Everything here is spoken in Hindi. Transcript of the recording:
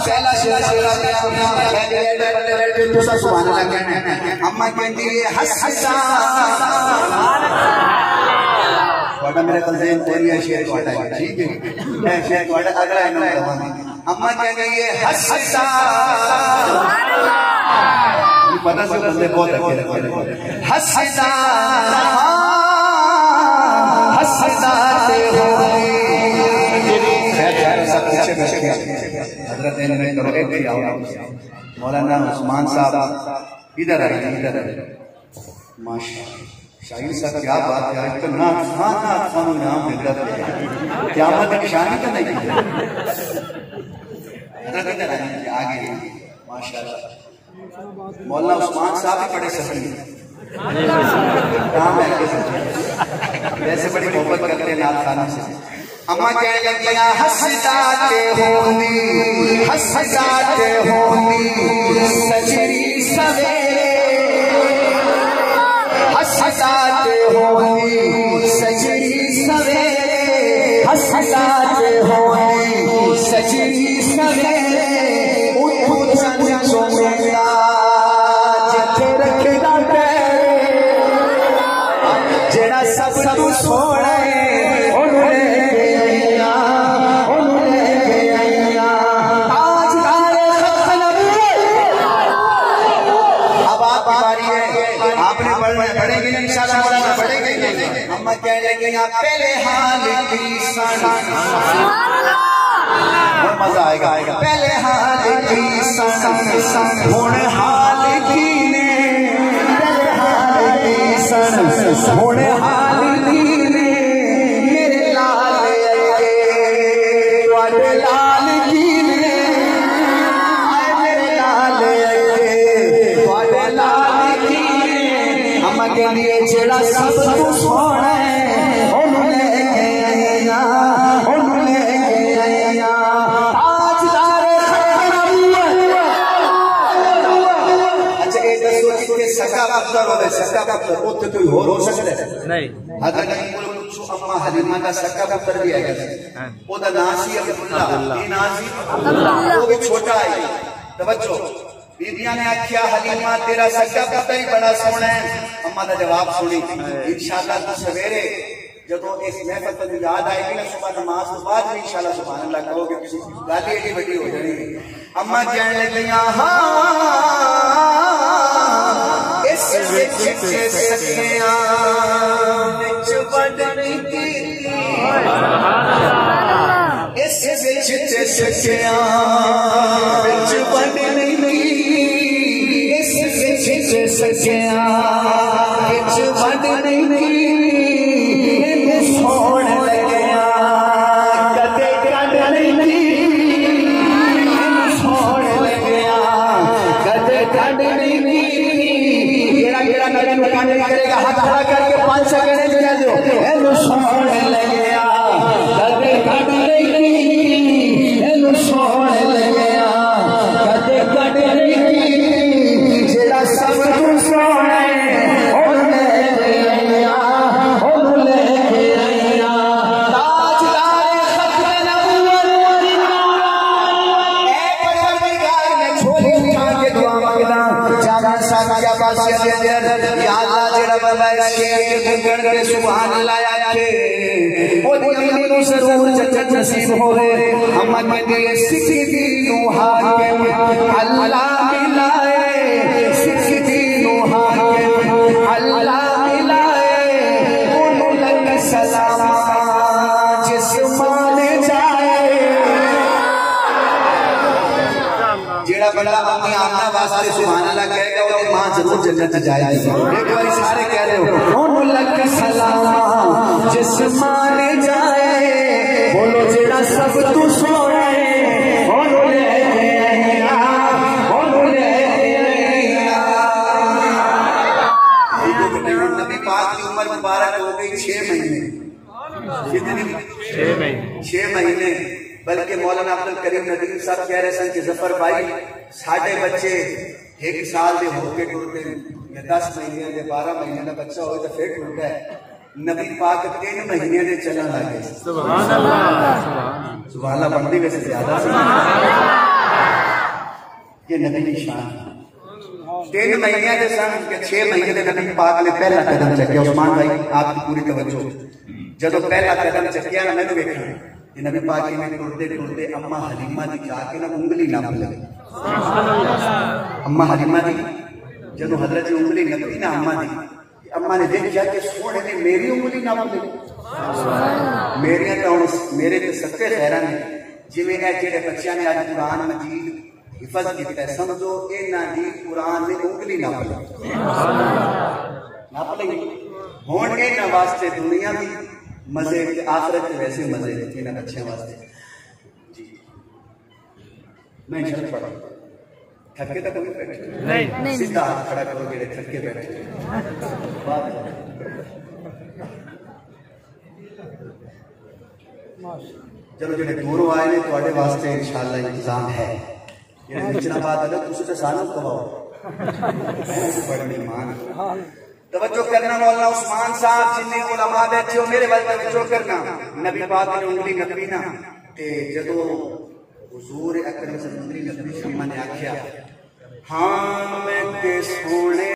पहला शेर तुसा सुभान अल्लाह कहना अम्मा कहती है हसदा बड़ा मेरे कलजेन कोरिया शेर कोटा है ठीक है मैं शेर कोटा अगला है ना अम्मा कह गई है हसदा ये पता से बंदे बहुत अकेले हसदा हसदा ते हो हजरत मौलाना उस्मान साहब इधर आए माशाअल्लाह शाहिद साहब क्या बात है इतना खाना नाम हजरत क्या बात है निशानी तो नहीं हजरत इधर आए आगे माशाअल्लाह मौलाना उस्मान साहब भी बड़े सफल काम है वैसे बड़ी मोहब्बत करते हैं नाल खाना से अम्मा कह गया हसदाते होनी सजरी सवेरे हसदाते होनी सजरी सवेरे हसदाते होनी सजरी सवेरे उठ चंचोमेला जिथे रखेगा जेड़ा सब तू सोना अम्मा कह रही पहले हाल की मजा आएगा पहले हाल की हुण हाल की ने पहले हाल की हुण हाल की ने मेरे लाल वाले लाल की ने मेरे लाल वाले लाल की ने अम्मा के लिए जेड़ा सब सोना अम्मा हलीमा का सक्का पुत्र भी है ओदा नाम सी अब्दुल्ला ये नाम सी वो भी छोटा है तवज्जो बीबियां ने आख्या हलीमा तेरा सक्का पुत्र ही बड़ा सोना है अम्मा का जवाब सुनी इंशाअल्लाह तू सवेरे जब इस महफिल को याद आएगी ना सुबह नमाज के बाद भी इंशाअल्लाह सुभान अल्लाह कहोगे गाली एडी बड़ी हो जाएगी अम्मा कहने लगी हां इस विच सखियां विच बदनी की इस विच सखियां विच बदनी की इस विच सखियां विच बदनी की सोण लग्या कदे कदे नहीं सोण लग्या कदे कदे नहीं केड़ा नगन कांड करेगा हाथ खड़ा करके 5 सेकंड दे दो एनु सोण लग्या कदे कदे नहीं एनु सोण लग्या कदे कदे नहीं जेड़ा सब तू सोना है सुभान अल्लाह आखे ओदी अम्मी नु जरूर जन्नत नसीब होवे अम्मा कहती है सिख दीनु हाकिम अल्लाह मिलाए सिख दीनु हाकिम अल्लाह मिलाए ओनु लग सलाम जिस मान जाए जेड़ा बड़ा अम्मी आमना वास्ते सुभान अल्लाह कहेगा ओदी मां जरूर जन्नत जाएगी एक बार सारे कह रहे हो ओनु लग सलाम जिस मान जाए बोलो जेड़ा सब तू सोना है ओनु ले आया ओनु ले आया नबी पाक की उम्र मुबारक हो गई 6 महीने कितनी 6 महीने बल्कि मौलाना अब्दुल करीम नदीम साहब कह रहे सन कि जफर भाई साढ़े बच्चे 1 साल के होके टूटते 10 महीने के 12 महीने का बच्चा हो तो फिर टूटता है नबी पाक 3 महीने के चलने लगे सुभान अल्लाह सुभान अल्लाह बनती वैसे ज्यादा ये नबी की शान। 3 महीने के सन के 6 महीने के नबी पाक ने पहला कदम चकिया। उस्मान भाई आपकी पूरी तवज्जो, जब पहला कदम चकिया ना मैंने देखा ये नबी पाक में टुरते टुरते अम्मा हलीमा दी जाके ना उंगली नाप लगे। अम्मा हलीमा दी जब हजरत उंगली नपी ना अम्मा ने देखा कि सोने ने मेरी उंगली नाप ली। मेरे तो सच्चे खैरा ने जिमें जेडे बच्चों ने आज कुरान मजीद हिफज किया समझो इन्हां दी कुरान ने उंगली नाप ली। हुण इन्हां वास्ते दुनिया भी मजे आखिरत के वैसे मजे इन्हां बच्चों वास्ते जी। मैं चल पड़ा थके तो कोई बैठे नहीं, सीधा हाथ खड़ा करो जेडे थके बैठे। चलो जो दूरों आए ने थोड़े वास्ते इंशाअल्लाह इंतजाम है। ये निचना बात है तुझे तो सानू कहो बड़ा मेहमान तवज्जो करना। मौलाना उस्मान साहब जिन्ने उलमा बैठे हो मेरे वाल तवज्जो करना। नबी पाक ने उंगली नपी ना ते जदों हुजूर अकरम सल्लल्लाहु अलैहि वसल्लम ने आख्या हाँ मैं के सोने